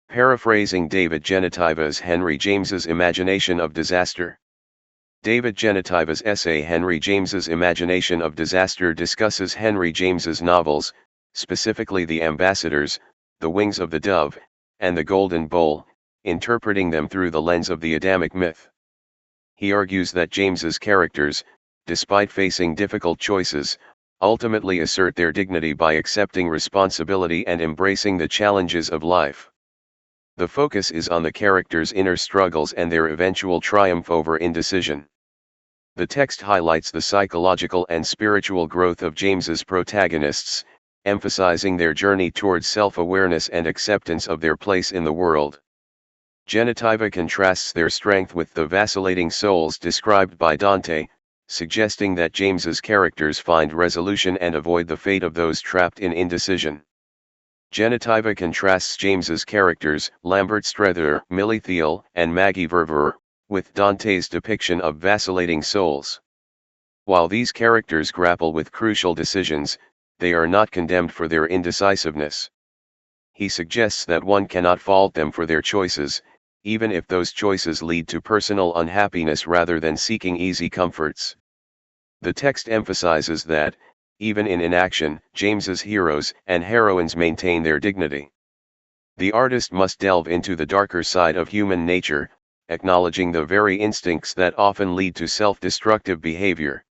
Paraphrasing David Genetiva's Henry James's Imagination of Disaster. David Genetiva's essay Henry James's Imagination of Disaster discusses Henry James's novels, specifically The Ambassadors, The Wings of the Dove, and The Golden Bowl, interpreting them through the lens of the Adamic myth. He argues that James's characters, despite facing difficult choices, ultimately assert their dignity by accepting responsibility and embracing the challenges of life. The focus is on the characters' inner struggles and their eventual triumph over indecision. The text highlights the psychological and spiritual growth of James's protagonists, emphasizing their journey towards self-awareness and acceptance of their place in the world. Genotiva contrasts their strength with the vacillating souls described by Dante, suggesting that James's characters find resolution and avoid the fate of those trapped in indecision. Genotiva contrasts James's characters, Lambert Strether, Millie Thiel, and Maggie Verver, with Dante's depiction of vacillating souls. While these characters grapple with crucial decisions, they are not condemned for their indecisiveness. He suggests that one cannot fault them for their choices, even if those choices lead to personal unhappiness rather than seeking easy comforts. The text emphasizes that, even in inaction, James's heroes and heroines maintain their dignity. The artist must delve into the darker side of human nature, acknowledging the very instincts that often lead to self-destructive behavior.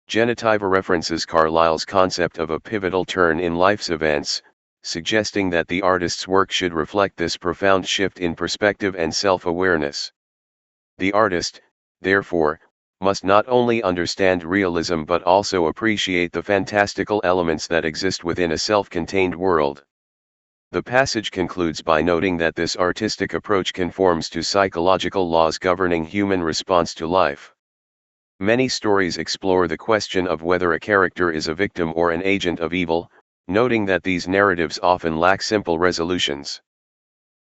Genotiva references Carlyle's concept of a pivotal turn in life's events, suggesting that the artist's work should reflect this profound shift in perspective and self-awareness. The artist, therefore, must not only understand realism but also appreciate the fantastical elements that exist within a self-contained world. The passage concludes by noting that this artistic approach conforms to psychological laws governing human response to life. Many stories explore the question of whether a character is a victim or an agent of evil, noting that these narratives often lack simple resolutions.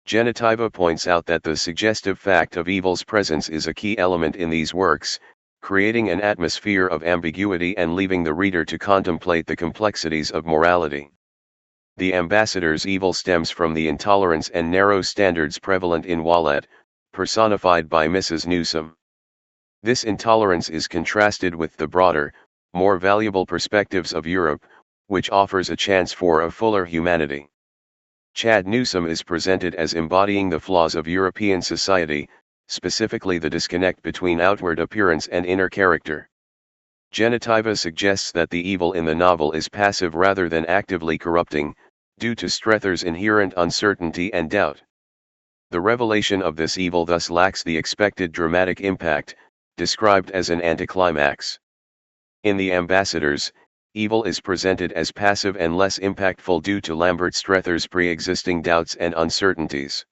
Genotiva points out that the suggestive fact of evil's presence is a key element in these works, creating an atmosphere of ambiguity and leaving the reader to contemplate the complexities of morality. The Ambassador's evil stems from the intolerance and narrow standards prevalent in Wallet, personified by Mrs. Newsome. This intolerance is contrasted with the broader, more valuable perspectives of Europe, which offers a chance for a fuller humanity. Chad Newsome is presented as embodying the flaws of European society, specifically the disconnect between outward appearance and inner character. Genotiva suggests that the evil in the novel is passive rather than actively corrupting, due to Strether's inherent uncertainty and doubt. The revelation of this evil thus lacks the expected dramatic impact, described as an anticlimax. In The Ambassadors, evil is presented as passive and less impactful due to Lambert Strether's pre-existing doubts and uncertainties.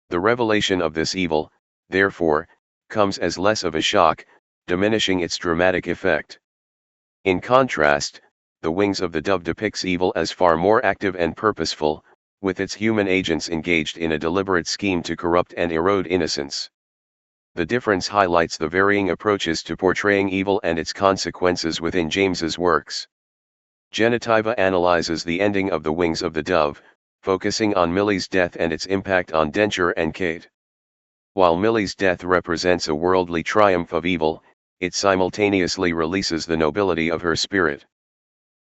The revelation of this evil, therefore, comes as less of a shock, diminishing its dramatic effect. In contrast, The Wings of the Dove depicts evil as far more active and purposeful, with its human agents engaged in a deliberate scheme to corrupt and erode innocence. The difference highlights the varying approaches to portraying evil and its consequences within James's works. Genotiva analyzes the ending of The Wings of the Dove, focusing on Millie's death and its impact on Densher and Kate. While Millie's death represents a worldly triumph of evil, it simultaneously releases the nobility of her spirit.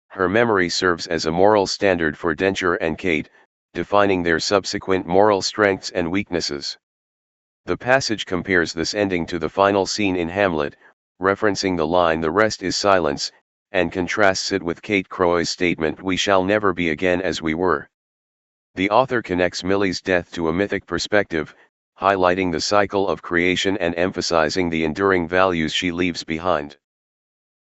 Her memory serves as a moral standard for Densher and Kate, defining their subsequent moral strengths and weaknesses. The passage compares this ending to the final scene in Hamlet, referencing the line "The rest is silence," and contrasts it with Kate Croy's statement "We shall never be again as we were." The author connects Millie's death to a mythic perspective, highlighting the cycle of creation and emphasizing the enduring values she leaves behind.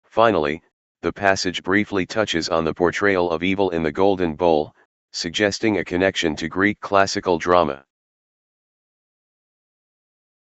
Finally, the passage briefly touches on the portrayal of evil in The Golden Bowl, suggesting a connection to Greek classical drama.